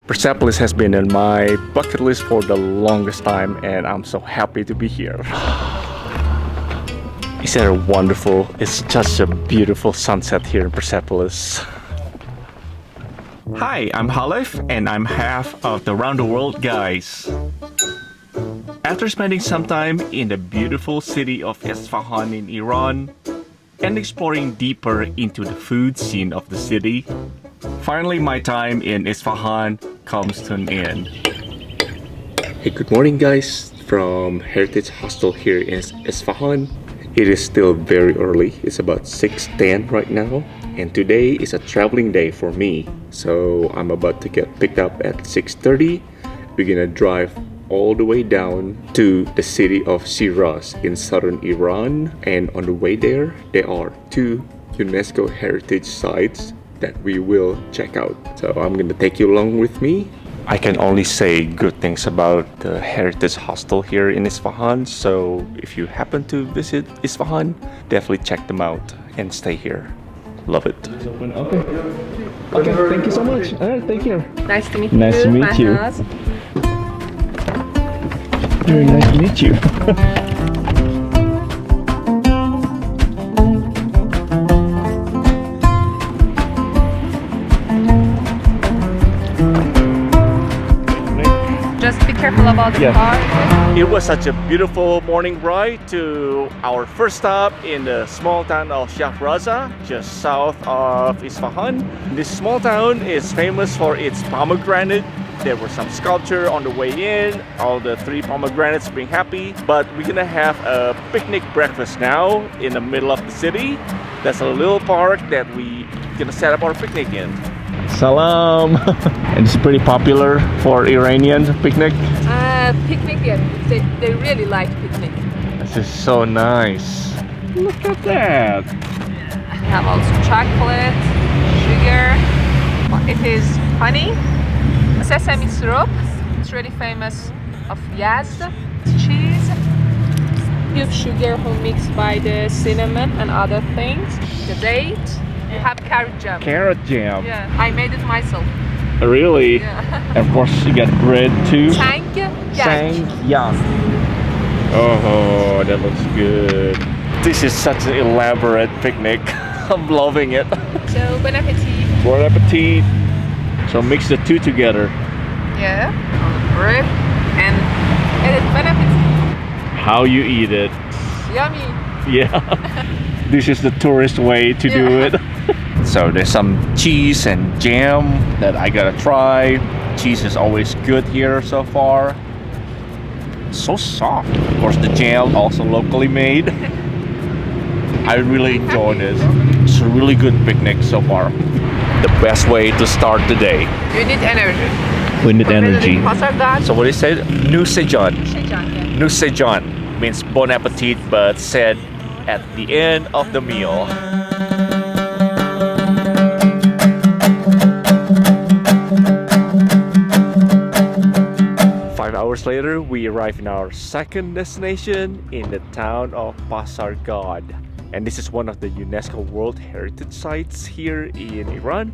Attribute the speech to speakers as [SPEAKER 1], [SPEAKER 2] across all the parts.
[SPEAKER 1] Persepolis has been on my bucket list for the longest time, and I'm so happy to be here. Isn't it wonderful? It's just a beautiful sunset here in Persepolis. Hi, I'm Halef, and I'm half of the Round the World guys. After spending some time in the beautiful city of Isfahan in Iran and exploring deeper into the food scene of the city, finally my time in Isfahan comes to an end. Hey, good morning guys from Heritage Hostel here in Isfahan. It is still very early. It's about 6:10 right now, and today is a traveling day for me. So I'm about to get picked up at 6:30. We're gonna drive all the way down to the city of Shiraz in southern Iran, and on the way there are two UNESCO Heritage Sites that we will check out. So I'm gonna take you along with me. I can only say good things about the Heritage Hostel here in Isfahan, so if you happen to visit Isfahan, definitely check them out and stay here. Love it. Okay, thank you so much. All right, thank you.
[SPEAKER 2] Nice to meet you.
[SPEAKER 1] Nice to meet you. Very nice to meet you.
[SPEAKER 2] Just be careful about the car.
[SPEAKER 1] It was such a beautiful morning ride to our first stop in the small town of Shahreza, just south of Isfahan. This small town is famous for its pomegranate. There were some sculpture on the way in, all the 3 pomegranates being happy. But we're gonna have a picnic breakfast now in the middle of the city. There's a little park that we gonna set up our picnic in. Salam! And it's pretty popular for Iranian picnic.
[SPEAKER 2] Picnic, yeah. They really like picnic.
[SPEAKER 1] This is so nice. Look at that!
[SPEAKER 2] We have also chocolate, sugar. It is honey, sesame syrup. It's really famous of Yazd. Cheese, cube sugar whole mixed by the cinnamon and other things. The date. We have carrot jam.
[SPEAKER 1] Carrot jam.
[SPEAKER 2] Yeah, I made it myself.
[SPEAKER 1] Really?
[SPEAKER 2] Yeah.
[SPEAKER 1] And of course you get bread too.
[SPEAKER 2] Tang,
[SPEAKER 1] Yeah. Oh, that looks good. This is such an elaborate picnic. I'm loving it.
[SPEAKER 2] So bon appetit.
[SPEAKER 1] Bon appetit. So mix the two together.
[SPEAKER 2] Yeah. Bread and bon appetit.
[SPEAKER 1] How you eat it.
[SPEAKER 2] Yummy.
[SPEAKER 1] Yeah. This is the tourist way to do it. So there's some cheese and jam that I gotta try. Cheese is always good here so far. So soft. Of course the jam also locally made. I really enjoyed this. It's a really good picnic so far. The best way to start the day.
[SPEAKER 2] You need energy.
[SPEAKER 1] We need energy.
[SPEAKER 2] Pasargadae.
[SPEAKER 1] So what is it? Nusejan.
[SPEAKER 2] Yeah.
[SPEAKER 1] Nusejan means bon appetit, but said at the end of the meal. Hours later, we arrive in our second destination in the town of Pasargadae, and this is one of the UNESCO World Heritage Sites here in Iran.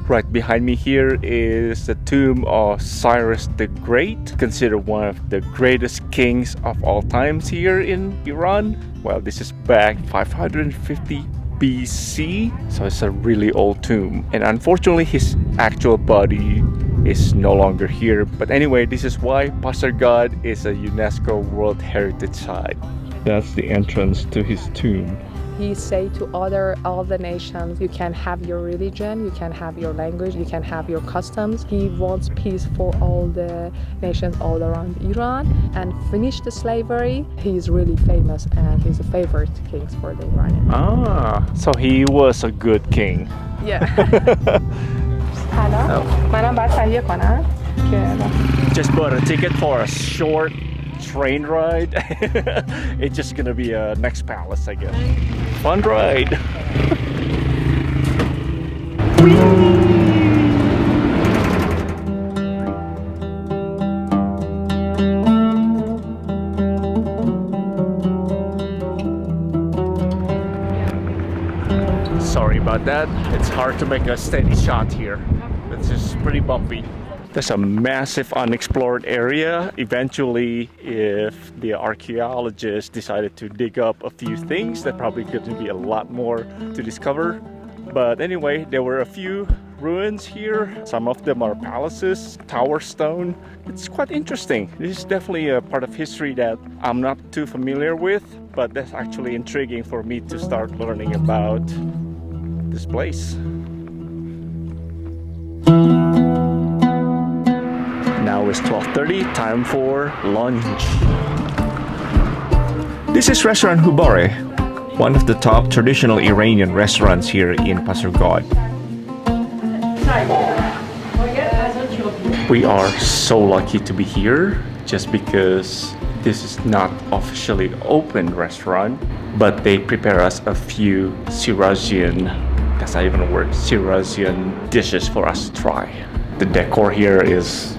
[SPEAKER 1] Right behind me here is the tomb of Cyrus the Great, considered one of the greatest kings of all times here in Iran. Well, this is back 550 BC, so it's a really old tomb, and unfortunately his actual body is no longer here. But anyway, this is why Pasargadae is a UNESCO World Heritage Site. That's the entrance to his tomb.
[SPEAKER 2] He say to all the nations, you can have your religion, you can have your language, you can have your customs. He wants peace for all the nations all around Iran and finish the slavery. He's really famous and he's a favorite king for the Iranian.
[SPEAKER 1] Ah, so he was a good king.
[SPEAKER 2] Yeah.
[SPEAKER 1] Just bought a ticket for a short train ride. It's just gonna be a Next Palace, I guess. Fun ride. Sorry about that. It's hard to make a steady shot here. It's just pretty bumpy. There's a massive unexplored area. Eventually, if the archaeologists decided to dig up a few things, there probably going to be a lot more to discover. But anyway, there were a few ruins here. Some of them are palaces, tower stone. It's quite interesting. This is definitely a part of history that I'm not too familiar with, but that's actually intriguing for me to start learning about this place. Now it's 12:30, time for lunch. This is restaurant Hoobareh, one of the top traditional Iranian restaurants here in Pasargad. We are so lucky to be here just because this is not officially open restaurant, but they prepare us a few Shirazian, that's not even a word, Shirazian dishes for us to try. The decor here is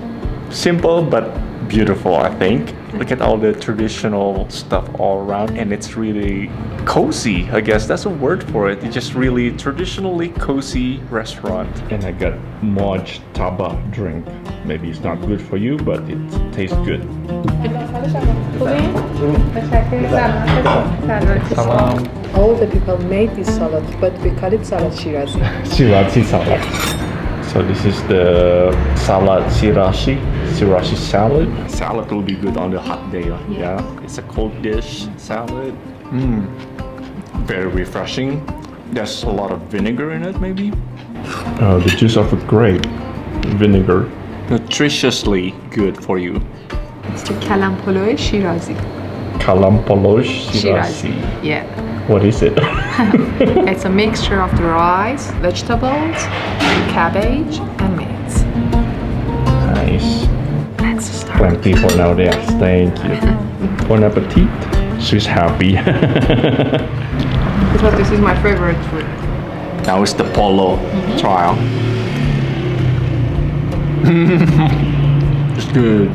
[SPEAKER 1] simple but beautiful, I think. Look at all the traditional stuff all around, and it's really cozy. I guess that's a word for it. It's just really traditionally cozy restaurant. And I got Moj Taba drink. Maybe it's not good for you, but it tastes good.
[SPEAKER 3] All the people made this salad, but we call it salad Shirazi.
[SPEAKER 1] Shirazi salad. So this is the salad Shirazi salad. Salad will be good on the hot day. Yeah, it's a cold dish salad. Very refreshing. There's a lot of vinegar in it, maybe. The juice of a grape, vinegar. Nutritiously good for you.
[SPEAKER 3] It's the kalampoloy Shirazi.
[SPEAKER 1] Kalampoloy Shirazi.
[SPEAKER 3] Yeah.
[SPEAKER 1] What is it?
[SPEAKER 3] It's a mixture of the rice, vegetables, cabbage, and meat.
[SPEAKER 1] Nice.
[SPEAKER 3] Let's start.
[SPEAKER 1] Plenty for nowadays. Thank you. Bon appetit. She's happy.
[SPEAKER 3] Because this is my favorite food.
[SPEAKER 1] Now it's the polo trial. It's good.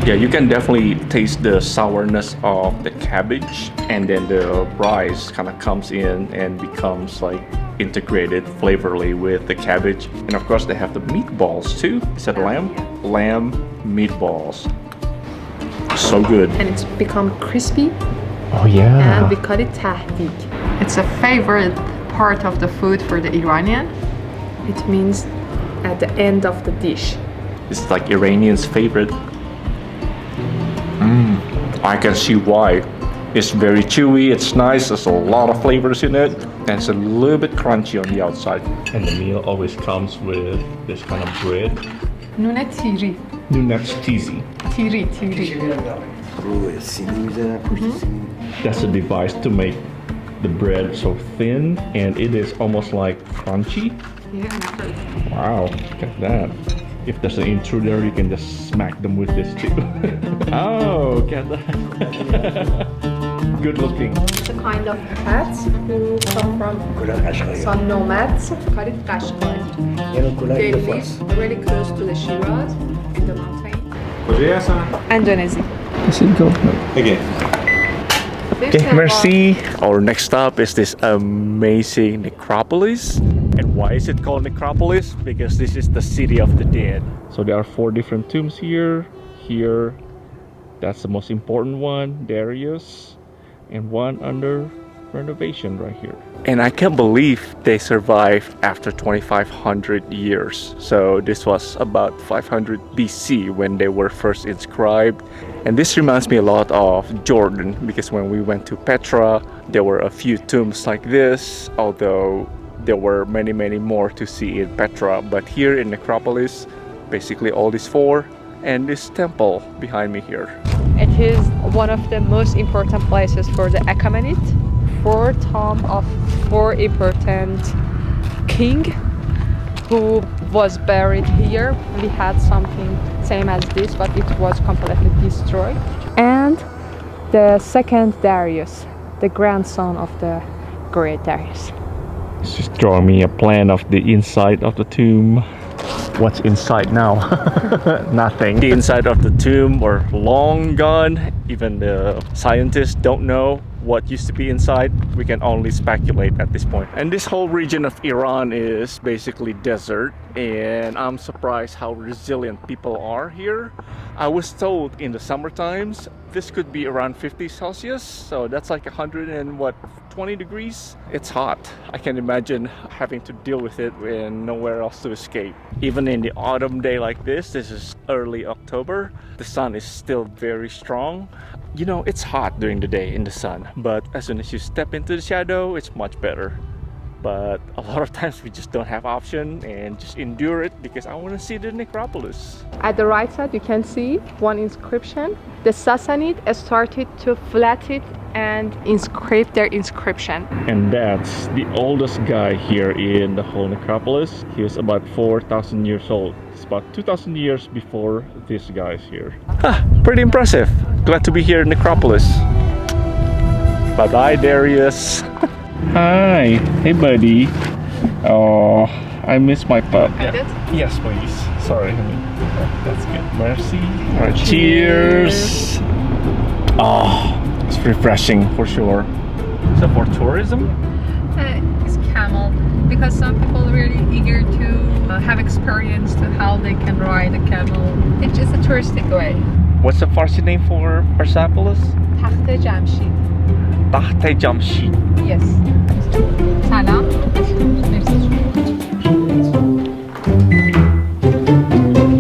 [SPEAKER 1] Yeah, you can definitely taste the sourness of the cabbage, and then the rice kind of comes in and becomes like integrated flavorfully with the cabbage. And of course they have the meatballs too. Is that lamb? Lamb meatballs. So good.
[SPEAKER 3] And it's become crispy,
[SPEAKER 1] Oh yeah.
[SPEAKER 3] and we call it tahdig. It's a favorite part of the food for the Iranian. It means at the end of the dish.
[SPEAKER 1] It's like Iranians' favorite. I can see why. It's very chewy, it's nice, there's a lot of flavors in it, and it's a little bit crunchy on the outside. And the meal always comes with this kind of bread.
[SPEAKER 3] Nune tiri.
[SPEAKER 1] Nunach tizi.
[SPEAKER 3] Tiri.
[SPEAKER 1] That's a device to make the bread so thin, and it is almost like crunchy.
[SPEAKER 3] Yeah.
[SPEAKER 1] Wow, look at that. If there's an intruder, you can just smack them with this too. Oh, look at that. Good looking.
[SPEAKER 3] It's a kind of cats who come from some nomads, call it Qashqai. They live really close to the Shiraz in the mountain. Indonesia.
[SPEAKER 1] Okay, merci. Our next stop is this amazing necropolis. And why is it called necropolis? Because this is the city of the dead. So there are 4 different tombs here. Here, that's the most important one, Darius. And one under renovation right here. And I can't believe they survived after 2,500 years. So this was about 500 BC when they were first inscribed. And this reminds me a lot of Jordan, because when we went to Petra, there were a few tombs like this, although there were many more to see in Petra. But here in Necropolis, basically all these 4, and this temple behind me here.
[SPEAKER 3] It is one of the most important places for the Achaemenid. 4 tomb of 4 important king who was buried here. We had something same as this, but it was completely destroyed. And the second Darius, the grandson of the great Darius.
[SPEAKER 1] She's drawing me a plan of the inside of the tomb. What's inside now? Nothing. The inside of the tomb are long gone. Even the scientists don't know what used to be inside, we can only speculate at this point. And this whole region of Iran is basically desert, and I'm surprised how resilient people are here. I was told in the summer times this could be around 50 Celsius, so that's like 20 degrees. It's hot. I can imagine having to deal with it when nowhere else to escape. Even in the autumn day like this is early October, the sun is still very strong. You know, it's hot during the day in the sun, but as soon as you step into the shadow, it's much better. But a lot of times we just don't have option and just endure it because I want to see the necropolis.
[SPEAKER 3] At the right side, you can see one inscription. The Sassanid started to flat it and inscribe their inscription.
[SPEAKER 1] And that's the oldest guy here in the whole necropolis. He was about 4,000 years old. It's about 2,000 years before this guy's here. Pretty impressive. Glad to be here in necropolis. Bye-bye, Darius. Hi. Hey, buddy. Oh, I miss my pup. Yes, please. Sorry, honey. That's good. Mercy. All right, cheers. Oh, it's refreshing for sure. So for tourism?
[SPEAKER 2] It's camel, because some people are really eager to have experience to how they can ride a camel. It's just a touristic way.
[SPEAKER 1] What's the Farsi name for Persepolis?
[SPEAKER 2] Takht Jamshid.
[SPEAKER 1] Takht Jamshid.
[SPEAKER 2] Yes. Salam.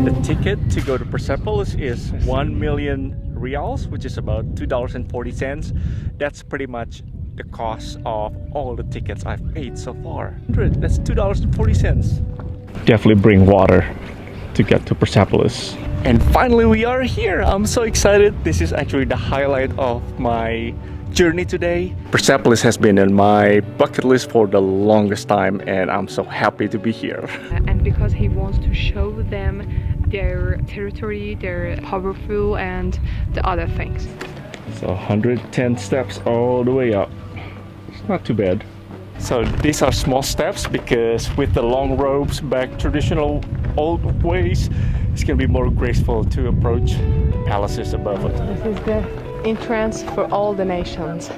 [SPEAKER 1] The ticket to go to Persepolis is 1 million rials, which is about $2.40. That's pretty much the cost of all the tickets I've paid so far. That's $2.40. Definitely bring water to get to Persepolis. And finally we are here. I'm so excited. This is actually the highlight of my journey today. Persepolis has been on my bucket list for the longest time, and I'm so happy to be here.
[SPEAKER 3] And because he wants to show them their territory, their powerful, and the other things.
[SPEAKER 1] So 110 steps all the way up. It's not too bad. So these are small steps because with the long robes back traditional old ways, it's gonna be more graceful to approach the palaces above it.
[SPEAKER 3] This is the entrance for all the nations.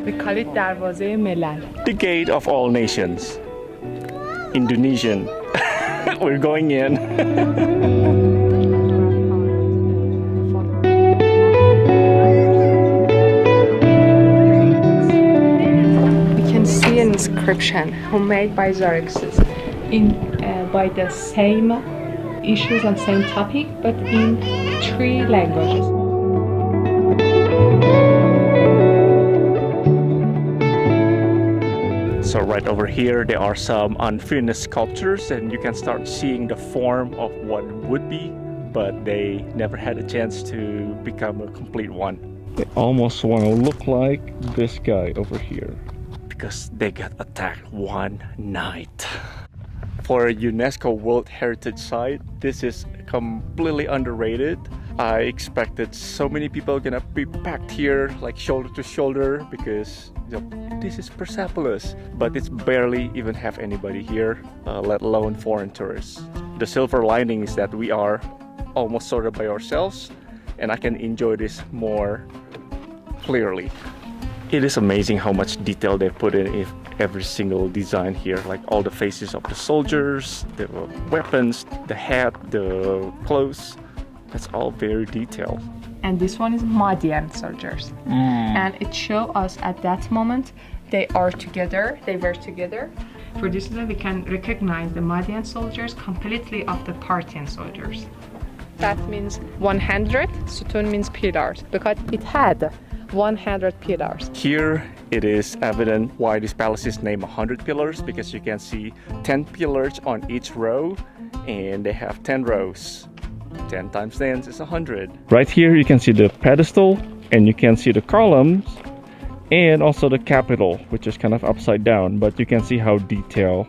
[SPEAKER 3] We call it Darwaze Melal.
[SPEAKER 1] The gate of all nations. Indonesian. We're going in.
[SPEAKER 3] An inscription homemade by Xerxes by the same issues and same topic, but in 3 languages.
[SPEAKER 1] So right over here there are some unfinished sculptures, and you can start seeing the form of what would be, but they never had a chance to become a complete one. They almost want to look like this guy over here, because they got attacked one night. For a UNESCO World Heritage Site, this is completely underrated. I expected so many people gonna be packed here like shoulder to shoulder because this is Persepolis, but it's barely even have anybody here, let alone foreign tourists. The silver lining is that we are almost sort of by ourselves, and I can enjoy this more clearly. It is amazing how much detail they put in every single design here, like all the faces of the soldiers, the weapons, the hat, the clothes. That's all very detailed.
[SPEAKER 3] And this one is Madian soldiers. And it shows us at that moment they were together. For this reason we can recognize the Madian soldiers completely of the Parthian soldiers. That means 100, Sutun means pillars, because it had 100 pillars.
[SPEAKER 1] Here it is evident why this palace is named 100 pillars, because you can see 10 pillars on each row, and they have 10 rows. 10 times 10 is 100. Right here you can see the pedestal, and you can see the columns, and also the capital, which is kind of upside down, but you can see how detailed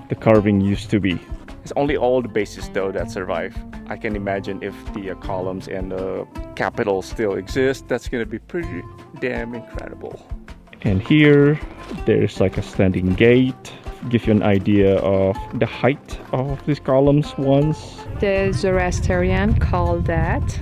[SPEAKER 1] the carving used to be. It's only all the bases though that survive. I can imagine if the columns and the capital still exist, that's gonna be pretty damn incredible. And here there's like a standing gate, give you an idea of the height of these columns once.
[SPEAKER 3] The Zoroastrian call that,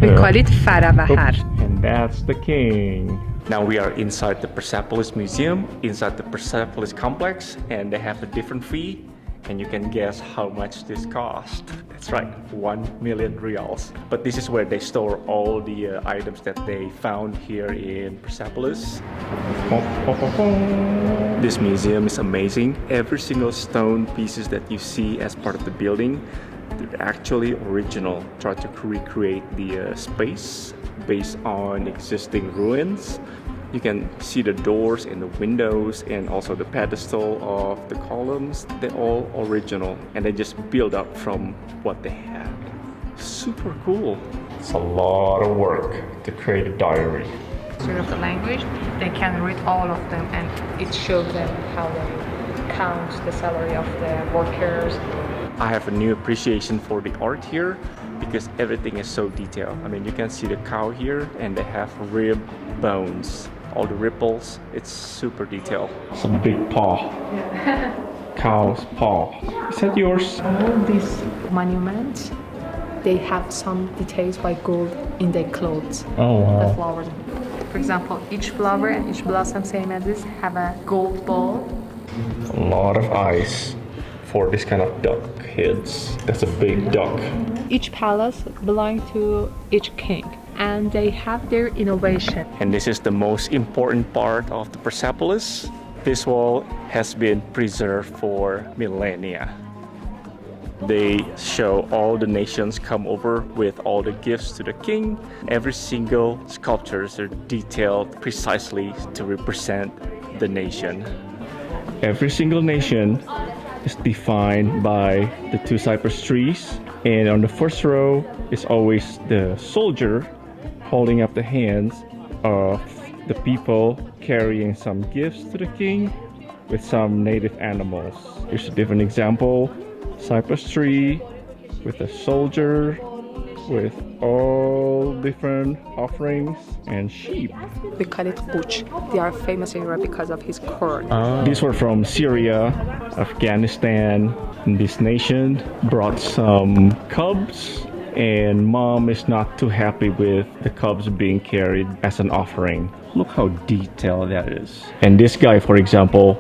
[SPEAKER 3] we call it Faravahar.
[SPEAKER 1] And that's the king. Now we are inside the Persepolis Museum, inside the Persepolis complex, and they have a different fee. And you can guess how much this cost. That's right, 1 million reals. But this is where they store all the items that they found here in Persepolis. This museum is amazing. Every single stone pieces that you see as part of the building, they're actually original. Try to recreate the space based on existing ruins. You can see the doors and the windows and also the pedestal of the columns. They're all original and they just build up from what they had. Super cool. It's a lot of work to create a diary.
[SPEAKER 2] Of the language, they can read all of them, and
[SPEAKER 3] It shows them how they count the salary of the workers.
[SPEAKER 1] I have a new appreciation for the art here because everything is so detailed. I mean, you can see the cow here and they have rib bones. All the ripples, it's super detailed. Some big paw. Cow's paw. Is that yours?
[SPEAKER 3] All these monuments, they have some details by gold in their clothes.
[SPEAKER 1] Oh
[SPEAKER 3] The
[SPEAKER 1] wow.
[SPEAKER 3] flowers. For example, each flower and each blossom, same as this, have a gold ball.
[SPEAKER 1] A lot of eyes for this kind of duck heads. That's a big duck.
[SPEAKER 3] Each palace belongs to each king, and they have their innovation.
[SPEAKER 1] And this is the most important part of the Persepolis. This wall has been preserved for millennia. They show all the nations come over with all the gifts to the king. Every single sculptures are detailed precisely to represent the nation. Every single nation is defined by the two cypress trees. And on the first row is always the soldier holding up the hands of the people carrying some gifts to the king with some native animals. Here's a different example. Cypress tree with a soldier with all different offerings and sheep.
[SPEAKER 3] We call it Kuch. They are famous in Europe because of his corn.
[SPEAKER 1] These were from Syria, Afghanistan. And this nation brought some cubs, and mom is not too happy with the cubs being carried as an offering. Look how detailed that is. And this guy, for example,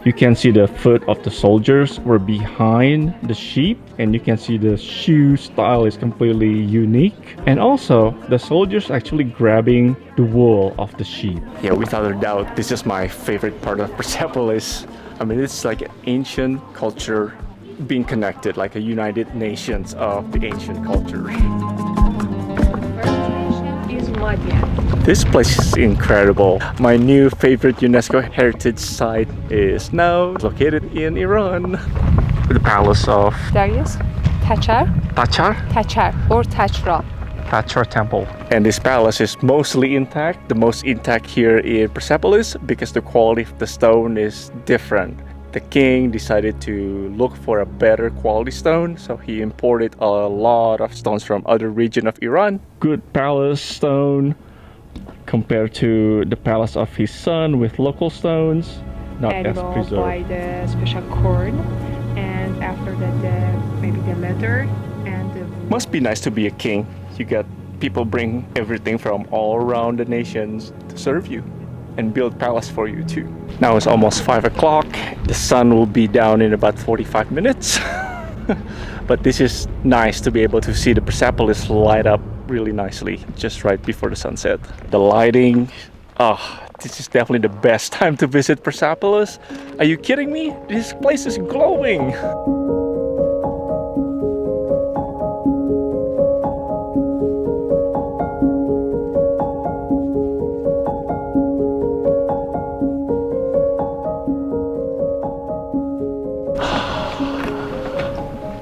[SPEAKER 1] you can see the foot of the soldiers were behind the sheep, and you can see the shoe style is completely unique. And also, the soldiers actually grabbing the wool of the sheep. Yeah, without a doubt, this is my favorite part of Persepolis. I mean, it's like an ancient culture being connected, like a United Nations of the ancient culture.
[SPEAKER 3] Is Madian.
[SPEAKER 1] This place is incredible. My new favorite UNESCO Heritage Site is now located in Iran. The Palace of
[SPEAKER 3] Darius, Tachar,
[SPEAKER 1] Tachar
[SPEAKER 3] or Tachra.
[SPEAKER 1] Tachar Temple. And this palace is mostly intact, the most intact here in Persepolis because the quality of the stone is different. The king decided to look for a better quality stone, so he imported a lot of stones from other region of Iran. Good palace stone compared to the palace of his son with local stones, not as
[SPEAKER 3] Animal by
[SPEAKER 1] preserved.
[SPEAKER 3] the special corn, and after that, maybe the leather and the
[SPEAKER 1] Must be nice to be a king. You got people bring everything from all around the nations to serve you and build palace for you too. Now it's almost 5 o'clock. The sun will be down in about 45 minutes. But this is nice to be able to see the Persepolis light up really nicely just right before the sunset. The lighting, this is definitely the best time to visit Persepolis. Are you kidding me? This place is glowing.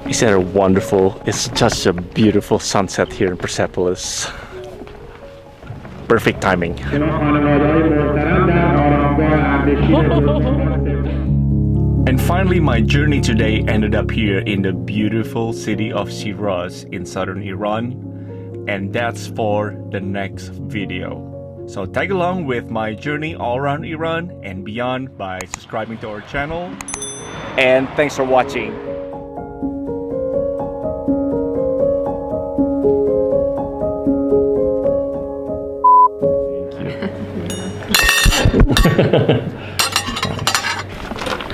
[SPEAKER 1] Isn't it wonderful? It's just a beautiful sunset here in Persepolis. Perfect timing. And finally, my journey today ended up here in the beautiful city of Shiraz in southern Iran. And that's for the next video. So tag along with my journey all around Iran and beyond by subscribing to our channel. And thanks for watching.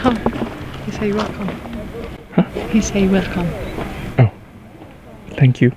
[SPEAKER 3] Oh, he say welcome. He say welcome.
[SPEAKER 1] Oh, thank you.